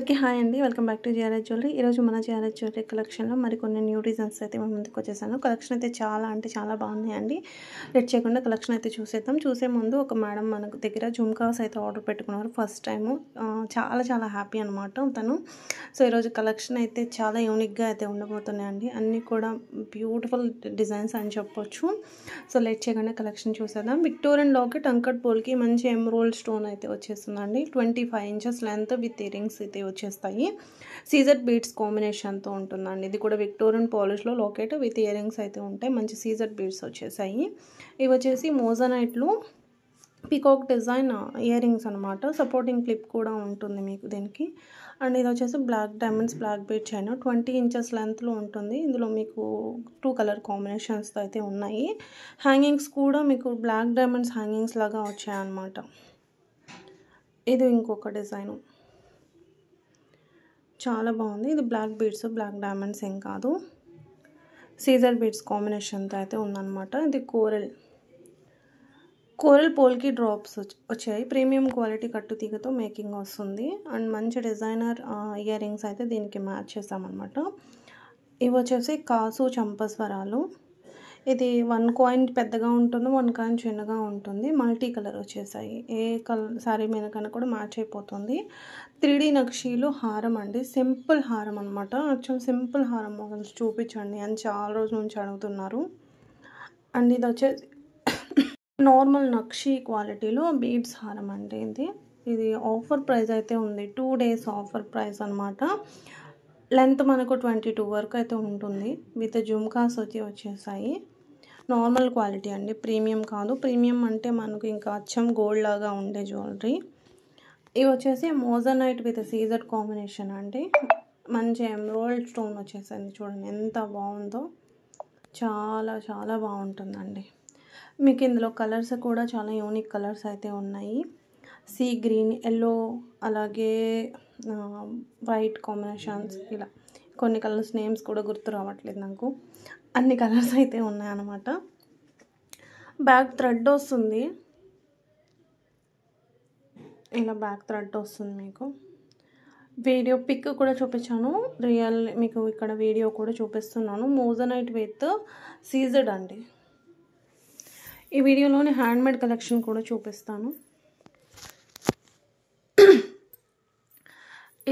Okay hi అండి welcome back to GRS jewellery. ఈరోజు మన జిఆర్ఎస్ జ్యువెలరీ కలెక్షన్లో మరికొన్ని న్యూ డిజైన్స్ అయితే మేము ముందుకు వచ్చేసాను. కలెక్షన్ అయితే చాలా బాగున్నాయండి. లేట్ చేయకుండా కలెక్షన్ అయితే చూసేద్దాం. చూసే ముందు ఒక మేడం మనకు దగ్గర జుమ్కాస్ అయితే ఆర్డర్ పెట్టుకున్నారు ఫస్ట్ టైము. చాలా హ్యాపీ అనమాట తను. సో ఈరోజు కలెక్షన్ అయితే చాలా యూనిక్గా అయితే ఉండబోతున్నాయండి. అన్నీ కూడా బ్యూటిఫుల్ డిజైన్స్ అని చెప్పొచ్చు. సో లేట్ చేయకుండా కలెక్షన్ చూసేద్దాం. విక్టోరియన్ లాకెట్ అంకట్ పోల్కి మంచి ఎమరాల్డ్ స్టోన్ అయితే వచ్చేస్తుందండి. 25 ఇంచెస్ లెంత్ విత్ ఇయరింగ్స్ అయితే వచ్చేస్తాయి. సీజర్ బీడ్స్ కాంబినేషన్తో ఉంటుందండి. ఇది కూడా విక్టోరియన్ పాలిష్లో లాకెట్ విత్ ఇయరింగ్స్ అయితే ఉంటాయి. మంచి సీజర్ బీడ్స్ వచ్చేసాయి. ఇవి వచ్చేసి మోజనైట్లో పీకాక్ డిజైన్ ఇయర్ రింగ్స్ అనమాట. సపోర్టింగ్ క్లిప్ కూడా ఉంటుంది మీకు దీనికి. అండ్ ఇది వచ్చేసి black diamonds black bead chain 20 inches లెంత్లో ఉంటుంది. ఇందులో మీకు 2 కలర్ కాంబినేషన్స్తో అయితే ఉన్నాయి. హ్యాంగింగ్స్ కూడా మీకు బ్లాక్ డైమండ్స్ హ్యాంగింగ్స్ లాగా వచ్చాయన్నమాట. ఇది ఇంకొక డిజైను, చాలా బాగుంది. ఇది బ్లాక్ బీడ్స్ బ్లాక్ డైమండ్స్ ఏం కాదు, సీజర్ బీడ్స్ కాంబినేషన్తో అయితే ఉందన్నమాట. ఇది కోరల్ పోల్కి డ్రాప్స్ వచ్చాయి. ప్రీమియం క్వాలిటీ కట్టు తీగతో మేకింగ్ వస్తుంది. అండ్ మంచి డిజైనర్ ఇయర్ రింగ్స్ అయితే దీనికి మ్యాచ్ చేసామన్నమాట. ఇవి వచ్చేసి కాసు చంపస్వరాలు. ఇది 1 కాయిన్ పెద్దగా ఉంటుంది, 1 కాయిన్ చిన్నగా ఉంటుంది. మల్టీ కలర్ వచ్చేసాయి. ఏ కలర్ శారీ మీద కన్నా కూడా మ్యాచ్ అయిపోతుంది. 3D నక్షీలు హారం అండి. సింపుల్ హారం అనమాట. యాక్చువల్ సింపుల్ హారం మోడల్స్ చూపించండి అని చాలా రోజుల నుంచి అడుగుతున్నారు. అండ్ ఇది వచ్చేసి నార్మల్ నక్షీ క్వాలిటీలో బీడ్స్ హారం అండి. ఇది ఆఫర్ ప్రైస్ అయితే ఉంది. 2 days ఆఫర్ ప్రైస్ అనమాట. లెంత్ మనకు 22 వరకు అయితే ఉంటుంది. విత్ జుమ్కాస్ వచ్చేసాయి. నార్మల్ క్వాలిటీ అండి, ప్రీమియం కాదు. ప్రీమియం అంటే మనకు ఇంకా అచ్చం గోల్డ్ లాగా ఉండే జ్యువెలరీ. ఇవి వచ్చేసి మోజనైట్ విత్ సీజర్ కాంబినేషన్ అండి. మంచి ఎమరాల్డ్ స్టోన్ వచ్చేసింది. చూడండి ఎంత బాగుందో. చాలా బాగుంటుందండి. మీకు ఇందులో కలర్స్ కూడా చాలా యూనిక్ కలర్స్ అయితే ఉన్నాయి. సీ గ్రీన్, ఎల్లో, అలాగే వైట్ కాంబినేషన్స్, ఇలా కొన్ని కలర్స్ నేమ్స్ కూడా గుర్తు రావట్లేదు నాకు. అన్ని కలర్స్ అయితే ఉన్నాయన్నమాట. బ్యాక్ థ్రెడ్ వస్తుంది, ఇలా బ్యాక్ థ్రెడ్ వస్తుంది మీకు. వీడియో పిక్ కూడా చూపించాను, రియల్ మీకు ఇక్కడ వీడియో కూడా చూపిస్తున్నాను. మోజనైట్ విత్ సీజర్డ్ అండి. ఈ వీడియోలోని హ్యాండ్మేడ్ కలెక్షన్ కూడా చూపిస్తాను.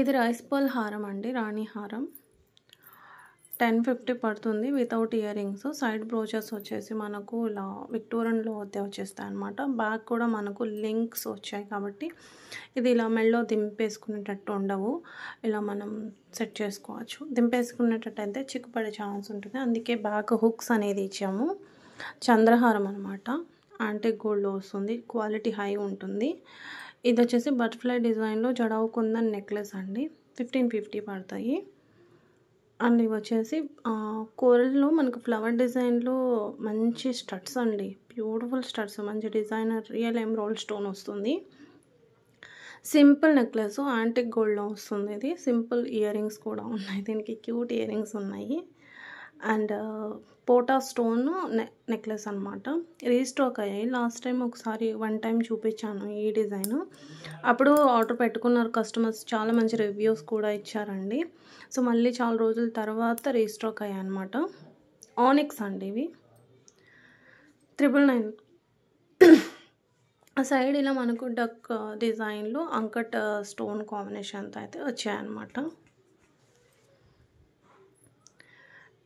ఇది రైస్ పర్ల్ హారం అండి, రాణి హారం. 1050 పడుతుంది without ear rings. Side brooches వచ్చేసి మనకు ఇలా విక్టోరియన్లో వచ్చేస్తాయి అనమాట. బ్యాక్ కూడా మనకు లింక్స్ వచ్చాయి కాబట్టి ఇది ఇలా మెళ్ళో దింపేసుకునేటట్టు ఉండవు. ఇలా మనం సెట్ చేసుకోవచ్చు. దింపేసుకునేటట్టు అయితే చిక్కుపడే ఛాన్స్ ఉంటుంది. అందుకే బ్యాక్ హుక్స్ అనేది ఇచ్చాము. చంద్రహారం అనమాట. యాంటిక్ గోల్డ్లో వస్తుంది. క్వాలిటీ హై ఉంటుంది. ఇది వచ్చేసి బటర్ఫ్లై డిజైన్లో జడావు కుందన్ నెక్లెస్ అండి. 1550 పడతాయి. అండ్ ఇవి వచ్చేసి కోరల్లో మనకు ఫ్లవర్ డిజైన్లో మంచి స్టడ్స్ అండి. బ్యూటిఫుల్ స్టడ్స్, మంచి డిజైనర్ రియల్ ఎమరాల్డ్ స్టోన్ వస్తుంది. సింపుల్ నెక్లెస్ యాంటిక్ గోల్డ్లో వస్తుంది. ఇది సింపుల్ ఇయర్ రింగ్స్ కూడా ఉన్నాయి. దీనికి క్యూట్ ఇయర్ రింగ్స్ ఉన్నాయి. అండ్ పోటా స్టోన్ నెక్లెస్ అనమాట. రీస్టాక్ అయ్యాయి. లాస్ట్ టైం ఒకసారి 1 time చూపించాను ఈ డిజైన్. అప్పుడు ఆర్డర్ పెట్టుకున్నారు కస్టమర్స్. చాలా మంచి రివ్యూస్ కూడా ఇచ్చారండి. సో మళ్ళీ చాలా రోజుల తర్వాత రీస్టాక్ అయ్యాయి అనమాట. ఆనిక్స్ అండి ఇవి. 999. ఆ సైడ్ ఇలా మనకు డక్ డిజైన్లో అంకట్ స్టోన్ కాంబినేషన్తో అయితే వచ్చాయన్నమాట.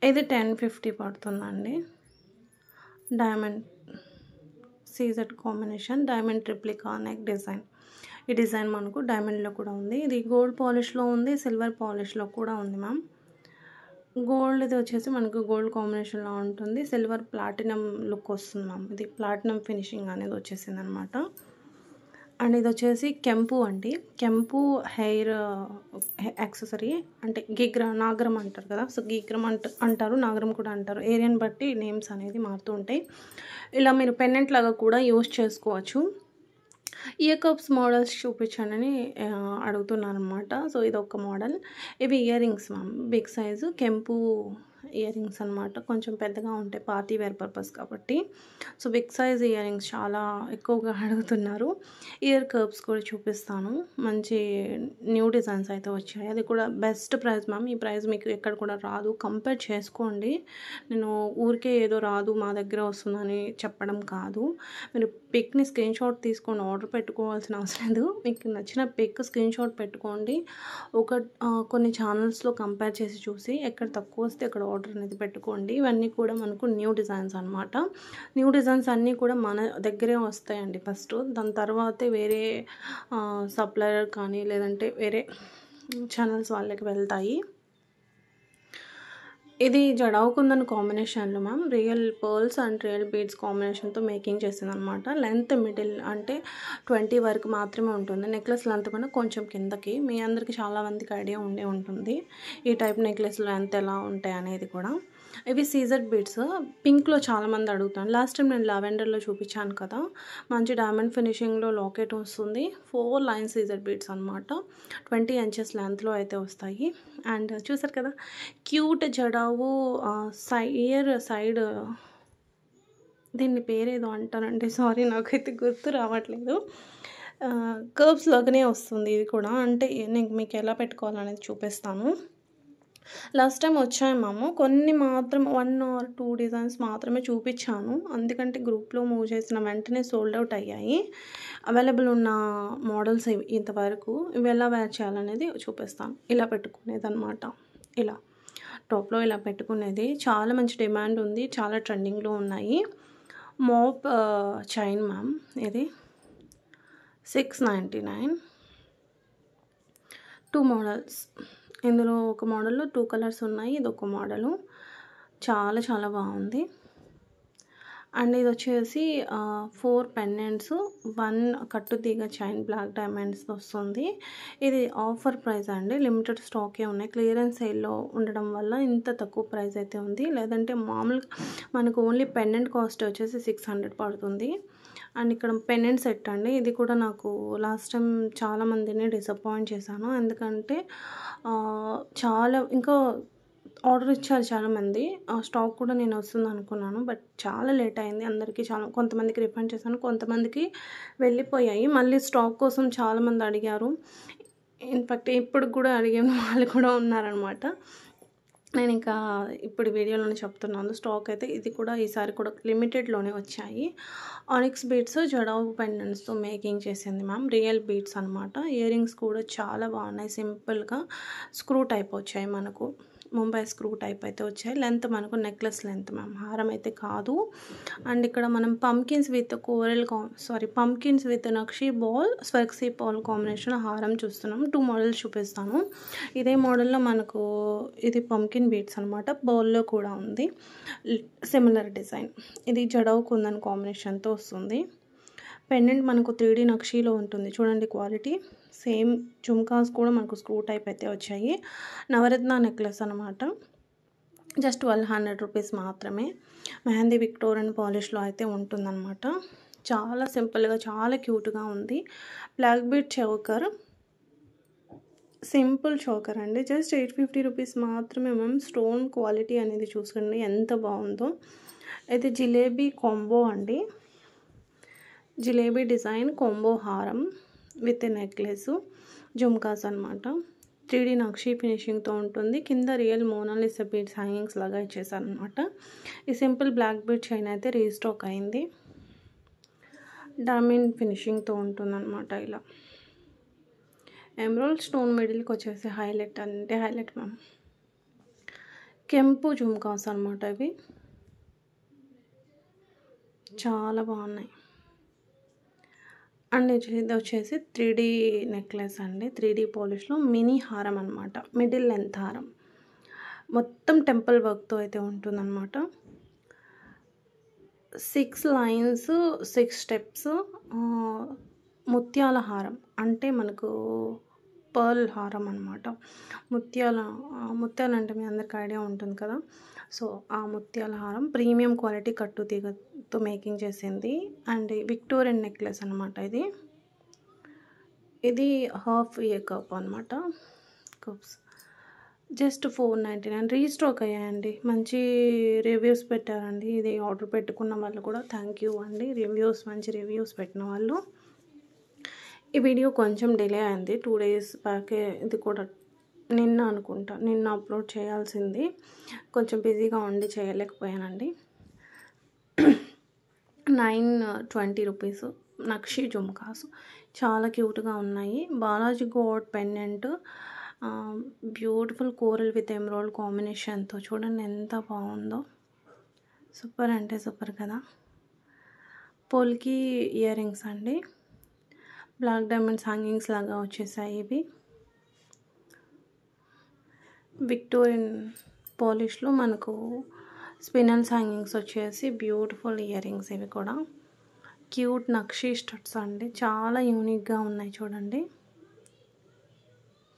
ఇది 1050 పడుతుందండి. డైమండ్ సీజెడ్ కాంబినేషన్, డైమండ్ ట్రిప్లికా నెక్ డిజైన్. ఈ డిజైన్ మనకు డైమండ్లో కూడా ఉంది. ఇది గోల్డ్ పాలిష్లో ఉంది, సిల్వర్ పాలిష్లో కూడా ఉంది మ్యామ్. గోల్డ్ ఇది వచ్చేసి మనకు గోల్డ్ కాంబినేషన్లో ఉంటుంది. సిల్వర్ ప్లాటినం లుక్ వస్తుంది మ్యామ్. ఇది ప్లాటినం ఫినిషింగ్ అనేది వచ్చేసింది అనమాట. అండ్ ఇది వచ్చేసి కెంపు అండి. కెంపు హెయిర్ యాక్సెసరీ అంటే నాగరం అంటారు కదా. సో గిగ్రం అంటారు, నాగరం కూడా అంటారు. ఏరియాని బట్టి నేమ్స్ అనేది మారుతూ ఉంటాయి. ఇలా మీరు పెండెంట్ లాగా కూడా యూస్ చేసుకోవచ్చు. ఇయర్ కప్స్ మోడల్స్ చూపించానని అడుగుతున్నాను అనమాట. సో ఇది ఒక మోడల్. ఇవి ear rings ma'am. Big size కెంపు ఇయర్ రింగ్స్ అనమాట. కొంచెం పెద్దగా ఉంటాయి పార్టీ వేర్ పర్పస్ కాబట్టి. So big size ear rings చాలా ఎక్కువగా అడుగుతున్నారు. ఇయర్ కర్వ్స్ కూడా చూపిస్తాను. మంచి న్యూ డిజైన్స్ అయితే వచ్చాయి. అది కూడా బెస్ట్ ప్రైస్ మ్యామ్. ఈ ప్రైస్ మీకు ఎక్కడ కూడా రాదు. కంపేర్ చేసుకోండి. నేను ఊరికే ఏదో రాదు మా దగ్గర వస్తుందని చెప్పడం కాదు. మీరు పిక్ని స్క్రీన్ షాట్ తీసుకొని ఆర్డర్ పెట్టుకోవాల్సిన అవసరం లేదు. మీకు నచ్చిన పిక్ స్క్రీన్ షాట్ పెట్టుకోండి. కొన్ని ఛానల్స్లో కంపేర్ చేసి చూసి ఎక్కడ తక్కువ వస్తే అక్కడ ఆర్డర్ అనేది పెట్టుకోండి. ఇవన్నీ కూడా మనకు న్యూ డిజైన్స్ అనమాట. న్యూ డిజైన్స్ అన్నీ కూడా మన దగ్గరే వస్తాయండి ఫస్ట్. దాని తర్వాతే వేరే సప్లయర్ కానీ లేదంటే వేరే ఛానల్స్ వాళ్ళకి వెళ్తాయి. ఇది జడావు కుందన్ కాంబినేషన్లో ma'am real pearls and real beads కాంబినేషన్తో మేకింగ్ చేసింది అనమాట. లెంత్ మిడిల్ అంటే 20 వరకు మాత్రమే ఉంటుంది. నెక్లెస్ లెంత్ కూడా కొంచెం కిందకి. మీ అందరికీ చాలా మందికి ఐడియా ఉంటుంది ఈ టైప్ నెక్లెస్ లెంత్ ఎలా ఉంటాయి అనేది కూడా. ఇవి సీజర్ బీడ్స్. పింక్లో చాలామంది అడుగుతాను. లాస్ట్ టైం నేను లావెండర్లో చూపించాను కదా, మంచి డైమండ్ ఫినిషింగ్లో లాకెట్ వస్తుంది. 4 లైన్ సీజర్ బీడ్స్ అనమాట. 20 ఇంచెస్ లెంత్లో అయితే వస్తాయి. అండ్ చూసారు కదా క్యూట్ జడావు ఇయర్ సైడ్, దీన్ని పేరేదో అంటారండి, సారీ నాకైతే గుర్తు రావట్లేదు. కర్వ్స్లోగానే వస్తుంది ఇది కూడా. అంటే నేను మీకు ఎలా పెట్టుకోవాలనేది చూపిస్తాను. లాస్ట్ టైం వచ్చాయి మాము, కొన్ని మాత్రం 1 or 2 డిజైన్స్ మాత్రమే చూపించాను. ఎందుకంటే గ్రూప్లో మూవ్ చేసిన వెంటనే సోల్డ్ అవుట్ అయ్యాయి. అవైలబుల్ ఉన్న మోడల్స్ ఇంతవరకు. ఇవి ఎలా వేర్ చేయాలనేది చూపిస్తాను. ఇలా పెట్టుకునేది అనమాట. ఇలా టాప్లో ఇలా పెట్టుకునేది చాలా మంచి డిమాండ్ ఉంది. చాలా ట్రెండింగ్లో ఉన్నాయి. Mop chain ma'am. ఇది 699. 2 మోడల్స్. ఇందులో ఒక మోడల్లో 2 కలర్స్ ఉన్నాయి. ఇది ఒక మోడలు. చాలా చాలా బాగుంది. అండ్ ఇది వచ్చేసి 4 పెండెంట్స్, 1 కట్టుతీగ చైన్ బ్లాక్ డైమండ్స్ వస్తుంది. ఇది ఆఫర్ ప్రైస్ అండి. లిమిటెడ్ స్టాకే ఉన్నాయి. క్లియరెన్స్ సేల్లో ఉండడం వల్ల ఇంత తక్కువ ప్రైస్ అయితే ఉంది. లేదంటే మామూలుగా మనకు ఓన్లీ పెండెంట్ కాస్ట్ వచ్చేసి 600 పడుతుంది. అండ్ ఇక్కడ పెండెంట్ సెట్ అండి. ఇది కూడా నాకు లాస్ట్ టైం చాలామందిని డిసప్పాయింట్ చేశాను. ఎందుకంటే చాలా ఇంకా ఆర్డర్ ఇచ్చారు చాలామంది. స్టాక్ కూడా నేను వస్తుంది అనుకున్నాను. బట్ చాలా లేట్ అయింది. అందరికీ కొంతమందికి రిఫండ్ చేశాను, కొంతమందికి వెళ్ళిపోయాయి. మళ్ళీ స్టాక్ కోసం చాలామంది అడిగారు. ఇన్ఫ్యాక్ట్ ఇప్పుడు కూడా అడిగిన వాళ్ళు కూడా ఉన్నారనమాట. నేను ఇంకా ఇప్పుడు వీడియోలోనే చెప్తున్నాను. స్టాక్ అయితే ఇది కూడా ఈసారి కూడా లిమిటెడ్లోనే వచ్చాయి. ఆనిక్స్ బీడ్స్ జడావు పెండెంట్స్తో మేకింగ్ చేసింది మ్యామ్. రియల్ బీడ్స్ అనమాట. ఇయర్ రింగ్స్ కూడా చాలా బాగున్నాయి. సింపుల్గా స్క్రూ టైప్ వచ్చాయి మనకు. ముంబై స్క్రూ టైప్ అయితే వచ్చాయి. లెంత్ మనకు నెక్లెస్ లెంత్ మ్యామ్, హారం అయితే కాదు. అండ్ ఇక్కడ మనం పంకిన్స్ విత్ నక్షి బాల్ స్వర్క్సీ బాల్ కాంబినేషన్ హారం చూస్తున్నాం. 2 మోడల్స్ చూపిస్తాను. ఇదే మోడల్లో మనకు ఇది పంకిన్ బీడ్స్ అనమాట. బౌల్లో కూడా ఉంది సిమిలర్ డిజైన్. ఇది జడావు కుందన్ కాంబినేషన్తో వస్తుంది. పెండెంట్ మనకు 3D నక్షీలో ఉంటుంది. చూడండి క్వాలిటీ. సేమ్ జుమ్కాస్ కూడా మనకు స్క్రూ టైప్ అయితే వచ్చాయి. నవరత్న నెక్లెస్ అనమాట. జస్ట్ 1200 రూపీస్ మాత్రమే. మెహందీ విక్టోరియన్ పాలిష్లో అయితే ఉంటుందన్నమాట. చాలా సింపుల్గా చాలా క్యూట్గా ఉంది. Black bead choker, simple choker అండి. జస్ట్ 850 రూపీస్ మాత్రమే మ్యామ్. స్టోన్ క్వాలిటీ అనేది చూసుకోండి ఎంత బాగుందో. అయితే జిలేబీ కాంబో అండి. జిలేబీ డిజైన్ కాంబో హారం విత్ నెక్లెస్ జుమ్కాస్ అనమాట. 3D నక్షి ఫినిషింగ్తో ఉంటుంది. కింద రియల్ మోనాలిసా బీడ్స్ హ్యాంగింగ్స్ లాగా ఇచ్చేసారనమాట. ఈ సింపుల్ బ్లాక్ బీడ్ చైన్ అయితే రీస్టాక్ అయింది. డైమండ్ ఫినిషింగ్తో ఉంటుందన్నమాట. ఇలా ఎమరాల్డ్ స్టోన్ మిడిల్కి వచ్చేసి హైలైట్ అంటే హైలైట్ మ్యామ్. కెంపు జుమ్కాస్ అనమాట. ఇవి చాలా బాగున్నాయి. అండ్ ఇది వచ్చేసి 3D నెక్లెస్ అండి. 3D పాలిష్లో మినీ హారం అనమాట. మిడిల్ లెంత్ హారం. మొత్తం టెంపుల్ వర్క్తో అయితే ఉంటుందన్నమాట. 6 లైన్స్ 6 స్టెప్స్. ముత్యాల హారం అంటే మనకు పర్ల్ హారం అనమాట. ముత్యాలు అంటే మీ అందరికి ఐడియా ఉంటుంది కదా. సో ఆ ముత్యాల హారం ప్రీమియం క్వాలిటీ కట్టు తీగతో మేకింగ్ చేసింది. అండ్ విక్టోరియన్ నెక్లెస్ అనమాట. ఇది హాఫ్ ఇయర్ కప్ అనమాట. కప్స్ జస్ట్ 499 రీస్టాక్ అయ్యాయండి. మంచి రివ్యూస్ పెట్టారండి. ఇది ఆర్డర్ పెట్టుకున్న వాళ్ళు కూడా థ్యాంక్ యూ అండి. మంచి రివ్యూస్ పెట్టిన వాళ్ళు. ఈ వీడియో కొంచెం డిలే అయింది. 2 డేస్ బ్యాకే ఇది కూడా నిన్న అనుకుంటా. నిన్న అప్లోడ్ చేయాల్సింది. కొంచెం బిజీగా ఉండి చేయలేకపోయానండి. 920 రూపీస్ నక్షి జుమ్కాస్ చాలా క్యూట్గా ఉన్నాయి. Balaji gold pendant beautiful coral with emerald కాంబినేషన్తో చూడండి ఎంత బాగుందో. సూపర్ అంటే సూపర్ కదా. పోల్కి ఇయర్ రింగ్స్ అండి. బ్లాక్ డైమండ్స్ హ్యాంగింగ్స్ లాగా వచ్చేసాయి ఇవి. విక్టోరియన్ పాలిష్లో మనకు స్పినల్స్ హ్యాంగింగ్స్ వచ్చేసి బ్యూటిఫుల్ ఇయర్ రింగ్స్. ఇవి కూడా క్యూట్ నక్షి స్టడ్స్ అండి. చాలా యూనిక్గా ఉన్నాయి చూడండి.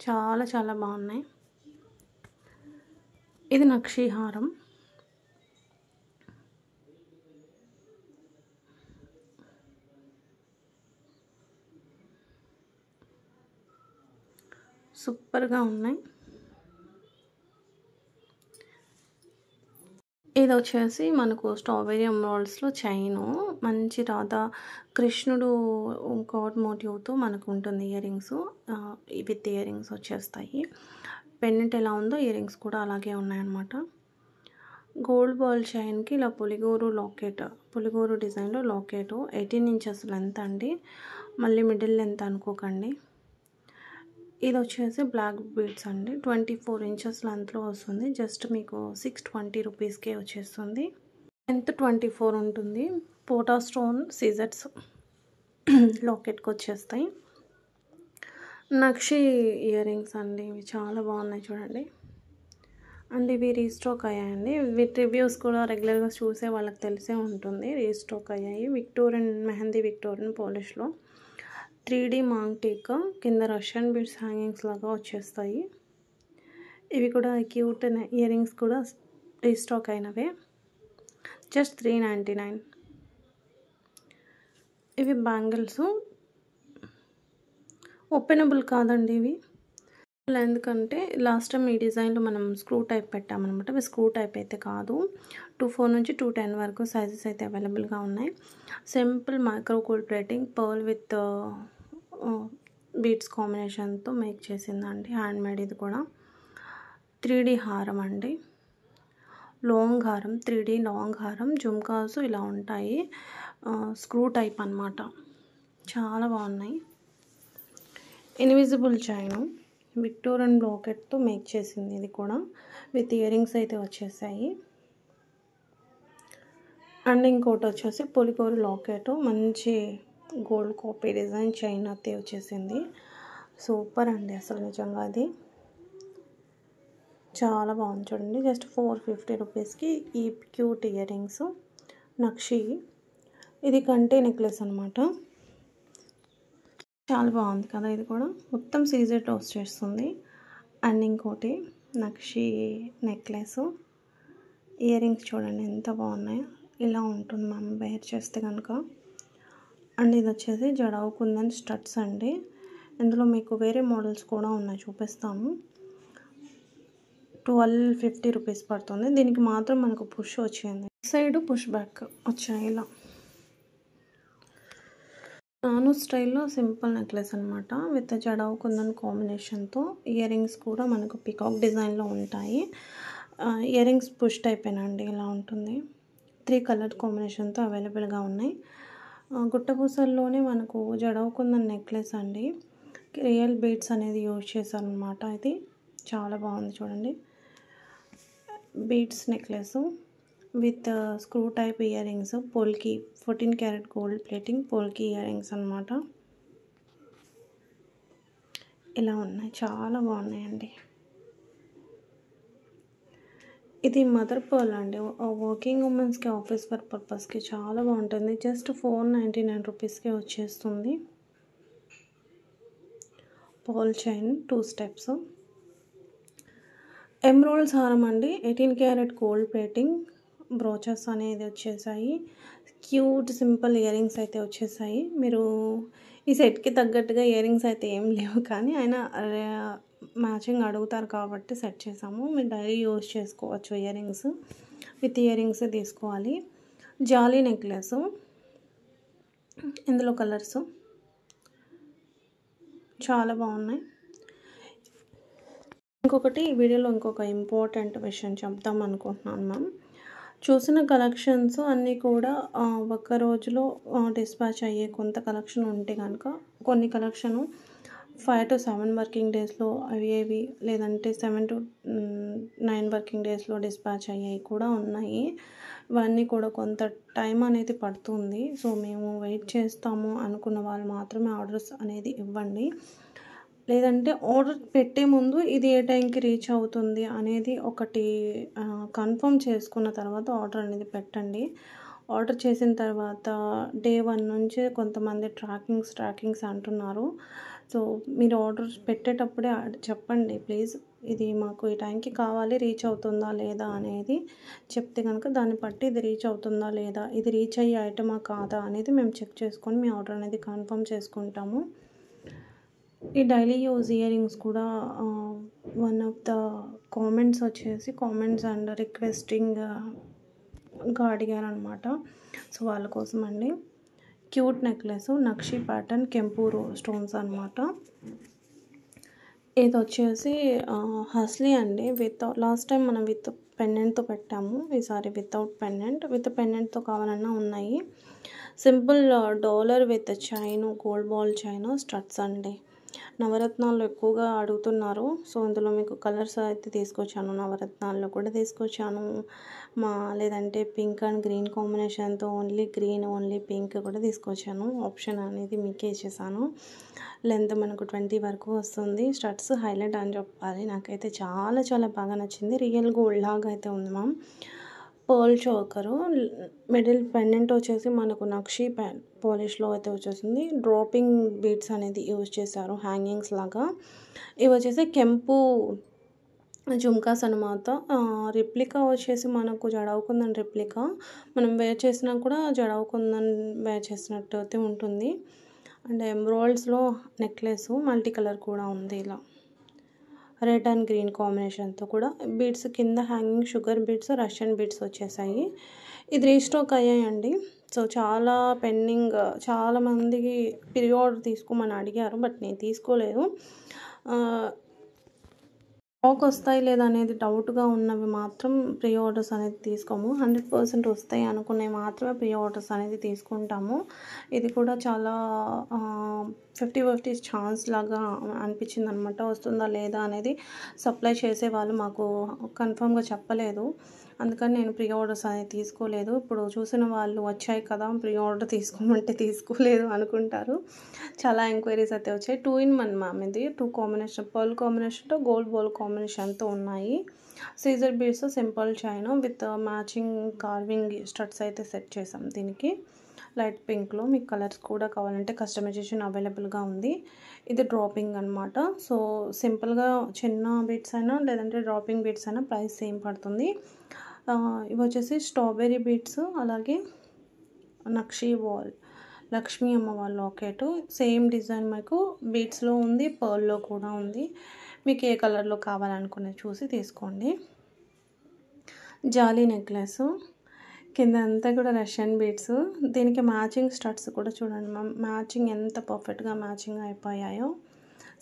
చాలా చాలా బాగున్నాయి. ఇది నక్షి హారం. సూపర్గా ఉన్నాయి. ఇది వచ్చేసి మనకు స్ట్రాబెరీ ఎమరాల్డ్స్లో చైను మంచి రాధా కృష్ణుడు గాడ్ మోటివ్తో మనకు ఉంటుంది. Ear rings with ear rings వచ్చేస్తాయి. పెండెంట్ ఎలా ఉందో ఇయర్ రింగ్స్ కూడా అలాగే ఉన్నాయన్నమాట. గోల్డ్ బాల్ చైన్కి ఇలా పులిగోరు డిజైన్లో లాకెట్ 18 ఇంచెస్ లెంత్ అండి. మళ్ళీ మిడిల్ లెంత్ అనుకోకండి. ఇది వచ్చేసి బ్లాక్ బీడ్స్ అండి. 24 ఇంచెస్ లెంత్లో వస్తుంది. జస్ట్ మీకు 620 రూపీస్కే వచ్చేస్తుంది. లెంత్ 24 ఉంటుంది. పోటా స్టోన్ సీజర్స్ లాకెట్కి వచ్చేస్తాయి. నక్షి ఇయర్ రింగ్స్ అండి. ఇవి చాలా బాగున్నాయి చూడండి. అండ్ ఇవి రీస్టాక్ అయ్యాయండి. విత్ రివ్యూస్ కూడా రెగ్యులర్గా చూసే వాళ్ళకి తెలిసే ఉంటుంది. రీస్టాక్ అయ్యాయి. మెహందీ విక్టోరియన్ పాలిష్లో 3D మాంగ్టీకా కింద రష్యన్ బీడ్స్ హ్యాంగింగ్స్ లాగా వచ్చేస్తాయి. ఇవి కూడా క్యూట్ ఇయర్ రింగ్స్ కూడా రీస్టాక్ అయినవే. జస్ట్ 399. ఇవి బ్యాంగిల్స్ ఓపెనబుల్ కాదండి ఇవి. ఎందుకంటే లాస్ట్ టైం ఈ డిజైన్లో మనం స్క్రూ టైప్ పెట్టామన్నమాట. ఇవి స్క్రూ టైప్ అయితే కాదు. 24 నుంచి 210 వరకు సైజెస్ అయితే అవైలబుల్గా ఉన్నాయి. Simple micro gold plating pearl with beads కాంబినేషన్తో మేక్ చేసిందండి. Hand made. ఇది కూడా 3D హారం అండి. లాంగ్ హారం 3D లాంగ్ హారం. జుమ్కాస్ ఇలా ఉంటాయి. స్క్రూ టైప్ అన్నమాట. చాలా బాగున్నాయి. ఇన్విజిబుల్ చైన్ విక్టోరియన్ లాకెట్తో మేక్ చేసింది. ఇది కూడా విత్ ఇయర్ రింగ్స్ అయితే వచ్చేసాయి. అండ్ ఇంకోటి వచ్చేసి పులిగోరు లాకెట్ మంచి గోల్డ్ కాపీ డిజైన్ చైన్ అయితే వచ్చేసింది. సూపర్ అండి అసలు నిజంగా అది చాలా బాగుంది చూడండి. జస్ట్ 450 రూపీస్కి ఈ క్యూట్ ఇయర్ రింగ్స్ నక్షి. ఇది కంటే నెక్లెస్ అనమాట. చాలా బాగుంది కదా. ఇది కూడా మొత్తం సీజెడ్ వచ్చేస్తుంది. అండ్ ఇంకోటి నక్షి నెక్లెస్ ఇయర్ రింగ్స్ చూడండి ఎంత బాగున్నాయో. ఇలా ఉంటుంది మనం వేర్ చేస్తే కనుక. అండ్ ఇది వచ్చేసి జడావు కుందన్ స్టడ్స్ అండి. ఇందులో మీకు వేరే మోడల్స్ కూడా ఉన్నాయి, చూపిస్తాము. 1250 రూపీస్ పడుతుంది. దీనికి మాత్రం మనకు పుష్ వచ్చింది. సైడ్ పుష్ బ్యాక్ వచ్చాయి. ఇలా నాను స్టైల్లో సింపుల్ నెక్లెస్ అనమాట. విత్ జడావు కుందన్ కాంబినేషన్తో ఇయర్ రింగ్స్ కూడా మనకు పికాక్ డిజైన్లో ఉంటాయి. ఇయర్ రింగ్స్ పుష్ టైపేనండి. ఇలా ఉంటుంది. 3 కలర్ కాంబినేషన్తో అవైలబుల్గా ఉన్నాయి. గుట్టపూసల్లోనే మనకు జడావు కుందన్ నెక్లెస్ అండి. రియల్ బీడ్స్ అనేది యూజ్ చేశారనమాట. ఇది చాలా బాగుంది చూడండి. Beads necklace with screw type earrings. Polki 14 carat gold plating polki ear rings అనమాట. ఇలా ఉన్నాయి. చాలా బాగున్నాయండి. ఇది మదర్ పర్ల్ అండి. వర్కింగ్ ఉమెన్స్కి ఆఫీస్ వర్క్ పర్పస్కి చాలా బాగుంటుంది. జస్ట్ 499 రూపీస్కి వచ్చేస్తుంది. Pearl chain 2 steps. ఎమరాల్డ్స్ హారం అండి. 18 క్యారెట్ గోల్డ్ ప్లేటింగ్ బ్రోచెస్ అనేది వచ్చేసాయి. క్యూట్ సింపుల్ ఇయర్ రింగ్స్ అయితే వచ్చేసాయి. మీరు ఈ సెట్కి తగ్గట్టుగా ఇయర్ రింగ్స్ అయితే ఏం లేవు, కానీ అయినా మ్యాచింగ్ అడుగుతారు కాబట్టి సెట్ చేసాము. మీరు డైలీ యూజ్ చేసుకోవచ్చు. విత్ ఇయర్ రింగ్స్ తీసుకోవాలి. జాలీ నెక్లెస్, ఇందులో కలర్స్ చాలా బాగున్నాయి. ఇంకొకటి ఈ వీడియోలో ఇంకొక ఇంపార్టెంట్ విషయం చెప్దాం అనుకుంటున్నాను మ్యామ్. చూసిన కలెక్షన్స్ అన్నీ కూడా ఒక్క రోజులో డిస్పాచ్ అయ్యే కొంత కలెక్షన్ ఉంటే కనుక కొన్ని కలెక్షను 5 to 7 వర్కింగ్ డేస్లో అయ్యేవి, లేదంటే 7 to 9 వర్కింగ్ డేస్లో డిస్పాచ్ అయ్యేవి కూడా ఉన్నాయి. ఇవన్నీ కూడా కొంత టైం అనేది పడుతుంది. సో మేము వెయిట్ చేస్తాము అనుకున్న వాళ్ళు మాత్రమే ఆర్డర్స్ అనేది ఇవ్వండి. లేదంటే ఆర్డర్ పెట్టే ముందు ఇది ఏ టైంకి రీచ్ అవుతుంది అనేది ఒకటి కన్ఫర్మ్ చేసుకున్న తర్వాత ఆర్డర్ అనేది పెట్టండి. ఆర్డర్ చేసిన తర్వాత డే 1 నుంచే కొంతమంది ట్రాకింగ్స్ అంటున్నారు. సో మీరు ఆర్డర్ పెట్టేటప్పుడే చెప్పండి ప్లీజ్, ఇది మాకు ఈ టైంకి కావాలి, రీచ్ అవుతుందా లేదా అనేది చెప్తే కనుక దాన్ని బట్టి ఇది రీచ్ అవుతుందా లేదా, ఇది రీచ్ అయ్యే ఐటమా కాదా అనేది మేము చెక్ చేసుకొని మీ ఆర్డర్ అనేది కన్ఫర్మ్ చేసుకుంటాము. ఈ డైలీ యూజ్ ఇయర్ రింగ్స్ కూడా one of the comments and రిక్వెస్టింగ్గా అడిగారు అనమాట. సో వాళ్ళ కోసం అండి. క్యూట్ నెక్లెస్, నక్షి ప్యాటర్న్, కెంపు స్టోన్స్ అనమాట. ఇది వచ్చేసి హస్లీ అండి. లాస్ట్ టైం మనం విత్ పెండెంట్తో పెట్టాము, ఈసారి వితౌట్ పెండెంట్. విత్ పెండెంట్తో కావాలన్నా ఉన్నాయి. Simple dollar with chain, gold ball chain, studs అండి. నవరత్నాలు ఎక్కువగా అడుగుతున్నారు. సో ఇందులో మీకు కలర్స్ అయితే తీసుకొచ్చాను. నవరత్నాల్లో కూడా తీసుకొచ్చాను. లేదంటే పింక్ అండ్ గ్రీన్ కాంబినేషన్తో ఓన్లీ గ్రీన్, ఓన్లీ పింక్ కూడా తీసుకొచ్చాను. ఆప్షన్ అనేది మీకే ఇచ్చేసాను. లెంత్ మనకు 20 వరకు వస్తుంది. స్టడ్స్ హైలైట్ అని చెప్పాలి. నాకైతే చాలా చాలా బాగా నచ్చింది. రియల్ గోల్డ్ లాగా అయితే ఉంది ma'am. Pearl choker, middle pendant వచ్చేసి మనకు నక్షి పాలిష్లో అయితే వచ్చేసింది. డ్రాపింగ్ బీడ్స్ అనేది యూజ్ చేశారు హ్యాంగింగ్స్ లాగా. ఇవి వచ్చేసి కెంపు జుమ్కాస్ అనమాట. రిప్లికా వచ్చేసి మనకు జడవుకుందని రిప్లికా, మనం వేర్ చేసినా కూడా జడవుకుందని వేర్ చేసినట్టు అయితే ఉంటుంది. అండ్ ఎంబ్రాయిడ్స్లో నెక్లెస్, మల్టీ కలర్ కూడా ఉంది. ఇలా రెడ్ అండ్ గ్రీన్ కాంబినేషన్తో కూడా బీడ్స్ కింద hanging sugar beads, Russian beads వచ్చేసాయి. ఇది రీస్టాక్ అయ్యాయండి. సో చాలా పెండింగ్, చాలామందికి పీరియడ్ తీసుకోమని అడిగారు, బట్ నేను తీసుకోలేదు. స్టాక్ వస్తాయి లేదా అనేది డౌట్గా ఉన్నవి మాత్రం ప్రీ ఆర్డర్స్ అనేది తీసుకోము. 100% వస్తాయి అనుకునే మాత్రమే ప్రీ ఆర్డర్స్ అనేది తీసుకుంటాము. ఇది కూడా చాలా 50-50 ఛాన్స్ లాగా అనిపించింది అనమాట. వస్తుందా లేదా అనేది సప్లై చేసే వాళ్ళు మాకు కన్ఫర్మ్గా చెప్పలేదు. అందుకని నేను ప్రీ ఆర్డర్స్ అనేది తీసుకోలేదు. ఇప్పుడు చూసిన వాళ్ళు వచ్చాయి కదా ప్రీ ఆర్డర్ తీసుకోమంటే తీసుకోలేదు అనుకుంటారు. చాలా ఎంక్వైరీస్ అయితే వచ్చాయి. 2-in-1 ma'am. ఇది 2 కాంబినేషన్, పర్ల్ కాంబినేషన్తో గోల్డ్ బాల్ కాంబినేషన్తో ఉన్నాయి. సీజర్ beads, simple chain with matching carving studs అయితే సెట్ చేసాం. దీనికి లైట్ పింక్లో మీకు కలర్స్ కూడా కావాలంటే కస్టమైజేషన్ అవైలబుల్గా ఉంది. ఇది డ్రాపింగ్ అనమాట. సో సింపుల్గా చిన్న బీడ్స్ అయినా లేదంటే డ్రాపింగ్ బీడ్స్ అయినా ప్రైస్ సేమ్ పడుతుంది. ఇవి వచ్చేసి స్ట్రాబెర్రీ బీడ్స్, అలాగే నక్షి వాల్, లక్ష్మీ అమ్మవారి లాకెట్. సేమ్ డిజైన్ మీకు బీడ్స్లో ఉంది, పర్ల్లో కూడా ఉంది. మీకు ఏ కలర్లో కావాలనుకునే చూసి తీసుకోండి. జాలీ నెక్లెస్, కింద అంతా కూడా రష్యన్ బీడ్స్. దీనికి మ్యాచింగ్ స్టడ్స్ కూడా చూడండి మ్యామ్, మ్యాచింగ్ ఎంత పర్ఫెక్ట్గా మ్యాచింగ్ అయిపోయాయో.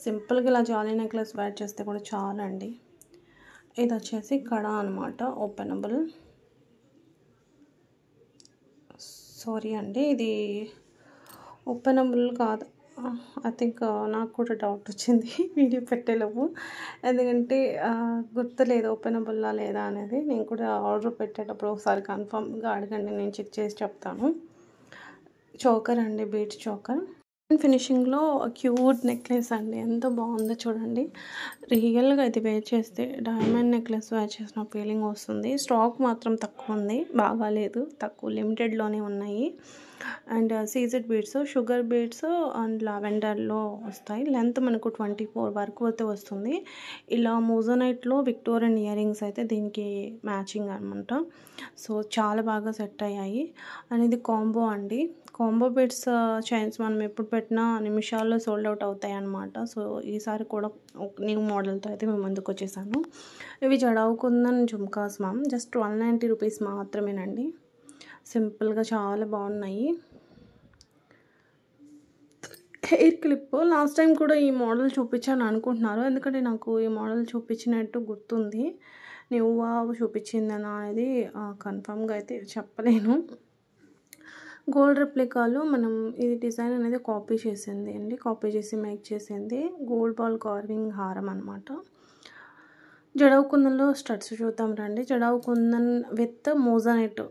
సింపుల్గా ఇలా జాలీ నెక్లెస్ వేర్ చేస్తే కూడా చాలండి. ఇది వచ్చేసి కడా అనమాట, ఓపెనబుల్. సారీ అండి, ఇది ఓపెనబుల్ కాదు. ఐ థింక్ నాకు కూడా డౌట్ వచ్చింది వీడియో పెట్టేలోపు, ఎందుకంటే గుర్తులేదు ఓపెనబుల్లా లేదా అనేది. నేను కూడా ఆర్డర్ పెట్టేటప్పుడు ఒకసారి కన్ఫర్మ్గా అడగండి, నేను చెక్ చేసి చెప్తాను. చోకర్ అండి, బీట్ చోకర్. ఫినిషింగ్లో క్యూట్ నెక్లెస్ అండి, ఎంత బాగుందో చూడండి. రియల్గా ఇది వేర్ చేస్తే డైమండ్ నెక్లెస్ వేర్ చేసిన ఫీలింగ్ వస్తుంది. స్టాక్ మాత్రం తక్కువ ఉంది, బాగాలేదు, తక్కువ లిమిటెడ్లోనే ఉన్నాయి. And CZ beads, sugar beads and లావెండర్లో వస్తాయి. లెంత్ మనకు 24 వరకు అయితే వస్తుంది. ఇలా మోజోనైట్లో విక్టోరియన్ ఇయర్ రింగ్స్ అయితే దీనికి మ్యాచింగ్ అనమాట. సో చాలా బాగా సెట్ అయ్యాయి. అండ్ ఇది కాంబో అండి. కాంబో బిట్స్ చైన్స్ మనం ఎప్పుడు పెట్టినా నిమిషాల్లో సోల్డ్ అవుట్ అవుతాయి అన్నమాట. సో, ఈసారి కూడా ఒక న్యూ మోడల్‌తో అయితే మేము ముందుకొచ్చేసాను. ఇవి jadau kundan jhumkas ma'am. Just 190 rupees మాత్రమేనండి. సింపుల్‌గా చాలా బాగున్నాయి. హెయిర్ క్లిప్ లాస్ట్ టైం కూడా ఈ మోడల్ చూపించాను అనుకుంటున్నారు. ఎందుకంటే నాకు ఈ మోడల్ చూపించినట్టు గుర్తుంది. న్యూవా చూపించిందనా అనేది కన్ఫర్మ్‌గా అయితే చెప్పలేను. గోల్డ్ రెప్లికాలో మనం ఇది డిజైన్ అనేది కాపీ చేసింది అండి. కాపీ చేసి మేక్ చేసింది. గోల్డ్ బాల్ కార్వింగ్ హారం అనమాట. జడావు కుందన్లో స్టడ్స్ చూద్దాం రండి. Jadau kundan with moissanite.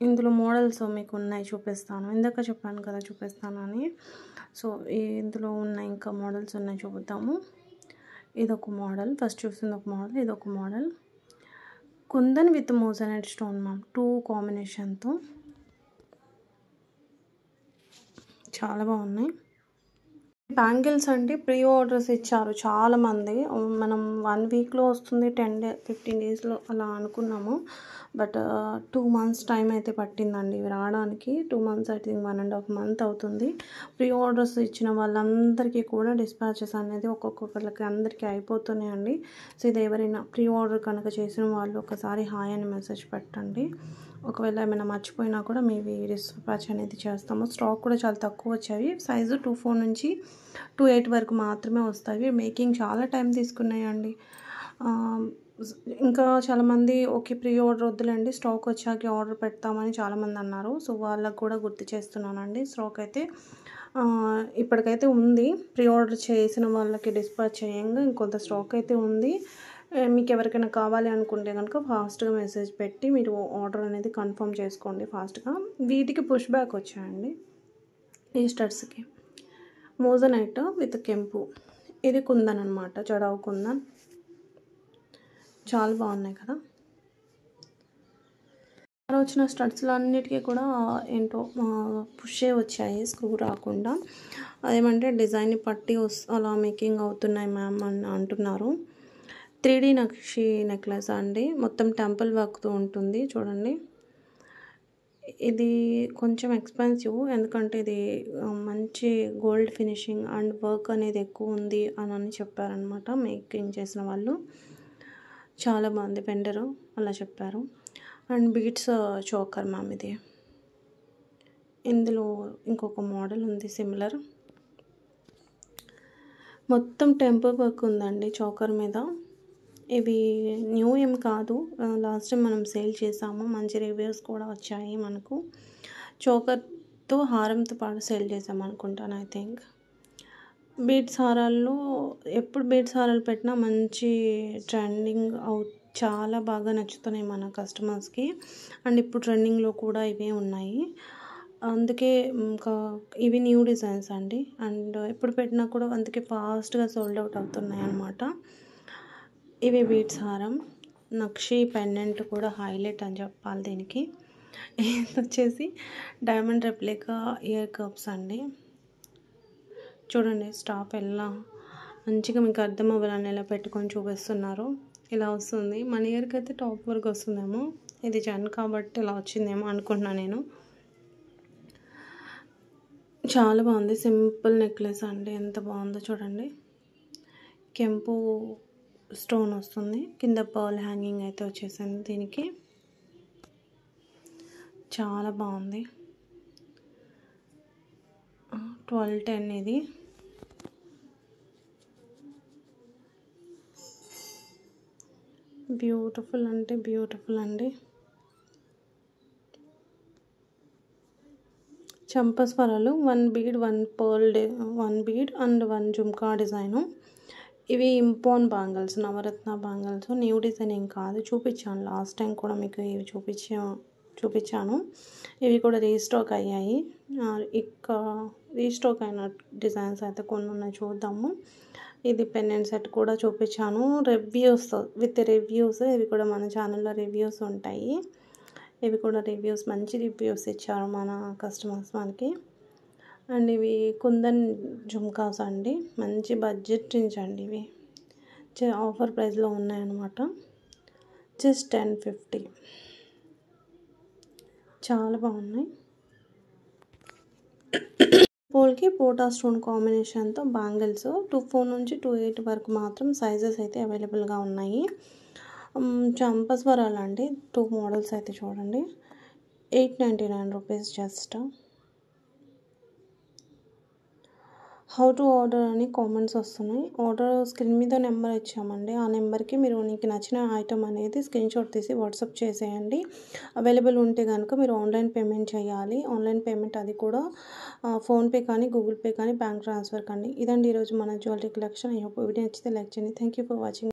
ఇందులో మోడల్స్ మీకు ఉన్నాయి చూపిస్తాను. ఇందాక చెప్పాను కదా చూపిస్తాను అని. సో, ఇందులో ఉన్నాయి ఇంకా మోడల్స్ ఉన్నాయి చూద్దాము. ఇదొక మోడల్. ఫస్ట్ చూసింది ఒక మోడల్. ఇదొక model. Kundan with moissanite stone ma'am. 2 కాంబినేషన్తో చాలా బాగున్నాయి. బ్యాంగిల్స్ అంటే ప్రీ ఆర్డర్స్ ఇచ్చారు చాలామంది. మనం 1 వీక్లో వస్తుంది, 15 డేస్లో అలా అనుకున్నాము. బట్ 2 మంత్స్ టైం అయితే పట్టిందండి ఇవి రావడానికి. 2 మంత్స్ ఐ థింక్ 1.5 మంత్ అవుతుంది. ప్రీ ఆర్డర్స్ ఇచ్చిన వాళ్ళందరికీ కూడా డిస్పాచెస్ అనేది ఒక్కొక్కరికి అందరికీ అయిపోతున్నాయండి. సో, ఇది ఎవరైనా ప్రీ ఆర్డర్ కనుక చేసిన వాళ్ళు ఒకసారి హాయ్ అని మెసేజ్ పెట్టండి. ఒకవేళ ఏమైనా మర్చిపోయినా కూడా మేబీ డిస్పాచ్ అనేది చేస్తాము. స్టాక్ కూడా చాలా తక్కువ వచ్చాయి. సైజు 24 నుంచి 28 వరకు మాత్రమే వస్తాయి. మేకింగ్ చాలా టైం తీసుకున్నాయండి. ఇంకా చాలామంది ఓకే ప్రీ ఆర్డర్ వద్దులేండి స్టాక్ వచ్చాక ఆర్డర్ పెడతామని చాలామంది అన్నారు. సో, వాళ్ళకు కూడా గుర్తు చేస్తున్నానండి. స్టాక్ అయితే ఇప్పటికైతే ఉంది. ప్రీ ఆర్డర్ చేసిన వాళ్ళకి డిస్పాచ్ చేయంగా ఇంకొంత స్టాక్ అయితే ఉంది. మీకు ఎవరికైనా కావాలి అనుకుంటే కనుక ఫాస్ట్గా మెసేజ్ పెట్టి మీరు ఆర్డర్ అనేది కన్ఫర్మ్ చేసుకోండి ఫాస్ట్గా. వీటికి పుష్ బ్యాక్ వచ్చాయండి ఈ స్టడ్స్కి. మోజనైట్ విత్ కెంపు. ఇది కుందన్ అనమాట. జడావు కుందన్ చాలా బాగున్నాయి కదా. వచ్చిన స్టడ్స్లో అన్నిటికీ కూడా ఏంటో పుషే వచ్చాయి, స్క్రూ రాకుండా. అదేమంటే డిజైన్ని పట్టి అలా మేకింగ్ అవుతున్నాయి మ్యామ్ అని అంటున్నారు. 3D నక్షి నెక్లెస్ అండి. మొత్తం టెంపుల్ వర్క్తో ఉంటుంది చూడండి. ఇది కొంచెం ఎక్స్పెన్సివ్ ఎందుకంటే ఇది మంచి గోల్డ్ ఫినిషింగ్ అండ్ వర్క్ అనేది ఎక్కువ ఉంది అని చెప్పారనమాట మేకింగ్ చేసిన వాళ్ళు. చాలా బాగుంది, వెండరు అలా చెప్పారు. అండ్ బీట్స్ చోకర్ మ్యామ్ ఇది. ఇందులో ఇంకొక మోడల్ ఉంది సిమిలర్. మొత్తం టెంపుల్ వర్క్ ఉందండి చోకర్ మీద. ఇవి న్యూ ఏం కాదు, లాస్ట్ టైం మనం సేల్ చేసాము. మంచి రివ్యూస్ కూడా వచ్చాయి మనకు. చోకర్తో హారంతో పాటు సేల్ చేసాం అనుకుంటాను ఐ థింక్. బీడ్స్ హారాల్లో ఎప్పుడు బీడ్స్ హారాలు పెట్టినా మంచి ట్రెండింగ్ చాలా బాగా నచ్చుతున్నాయి మన కస్టమర్స్కి. అండ్ ఇప్పుడు ట్రెండింగ్లో కూడా ఇవే ఉన్నాయి. అందుకే ఇంకా ఇవి న్యూ డిజైన్స్ అండి. అండ్ ఎప్పుడు పెట్టినా కూడా అందుకే ఫాస్ట్గా సోల్డ్ అవుట్ అవుతున్నాయి అన్నమాట. ఇవి బీడ్స్ హారం. నక్షి పెండెంట్ కూడా హైలైట్ అని చెప్పాలి దీనికి. ఇది వచ్చేసి డైమండ్ రెప్లికా ఇయర్ కప్స్ అండి. చూడండి స్టాప్ ఎలా మంచిగా మీకు అర్థం అవ్వాలని ఎలా పెట్టుకొని చూపిస్తున్నారు. ఇలా వస్తుంది. మన ఇయర్కి అయితే టాప్ వరకు వస్తుందేమో. ఇది జన్ కాబట్టి ఇలా వచ్చిందేమో అనుకుంటున్నాను నేను. చాలా బాగుంది. సింపుల్ నెక్లెస్ అండి. ఎంత బాగుందో చూడండి. కెంపు స్టోన్ వస్తుంది. కింద పర్ల్ హ్యాంగింగ్ అయితే వచ్చేసింది దీనికి. చాలా బాగుంది. 1210 ఇది. బ్యూటిఫుల్ అంటే బ్యూటిఫుల్ అండి. చంపస్వరాలు 1 bead 1 pearl 1 bead and 1 jhumka design. ఇవి ఇంపోన్ బ్యాంగిల్స్, నవరత్న బ్యాంగిల్స్. న్యూ డిజైన్ ఏం కాదు, చూపించాను లాస్ట్ టైం కూడా మీకు ఇవి చూపించాను. ఇవి కూడా రీస్టాక్ అయ్యాయి. ఇక రీస్టాక్ అయిన డిజైన్స్ అయితే కొన్ని ఉన్నాయి చూద్దాము. ఇది పెండెంట్ సెట్ కూడా చూపించాను రివ్యూస్ విత్ రివ్యూస్. ఇవి కూడా మన ఛానల్లో రివ్యూస్ ఉంటాయి. ఇవి కూడా రివ్యూస్ మంచి రివ్యూస్ ఇచ్చారు మన కస్టమర్స్ మనకి. అండ్ ఇవి కుందన్ జుమ్కాస్ అండి. మంచి బడ్జెట్ రేంజ్ అండి. ఇవి ఆఫర్ ప్రైస్లో ఉన్నాయన్నమాట. జస్ట్ 1050. చాలా బాగున్నాయి. పోల్కి పోటా స్టోన్ కాంబినేషన్తో బ్యాంగిల్స్ 24 నుంచి 28 వరకు మాత్రం సైజెస్ అయితే అవైలబుల్గా ఉన్నాయి. చంపస్వరాలు అండి, 2 మోడల్స్ అయితే చూడండి. 899 rupees just. How to order అని కామెంట్స్ వస్తున్నాయి. ఆర్డర్ స్క్రీన్ మీద నెంబర్ ఇచ్చామండి. ఆ నెంబర్కి మీరు మీకు నచ్చిన ఐటమ్ అనేది స్క్రీన్షాట్ తీసి వాట్సాప్ చేసేయండి. అవైలబుల్ ఉంటే కనుక మీరు ఆన్లైన్ పేమెంట్ చేయాలి. ఆన్లైన్ పేమెంట్ అది కూడా ఫోన్పే కానీ, గూగుల్ పే కానీ, బ్యాంక్ ట్రాన్స్ఫర్ కానీ. ఇదండి ఈరోజు మన జ్యువెలరీ కలెక్షన్. ఈ వీడియో నచ్చితే లైక్ చేయండి. Thank you for watching.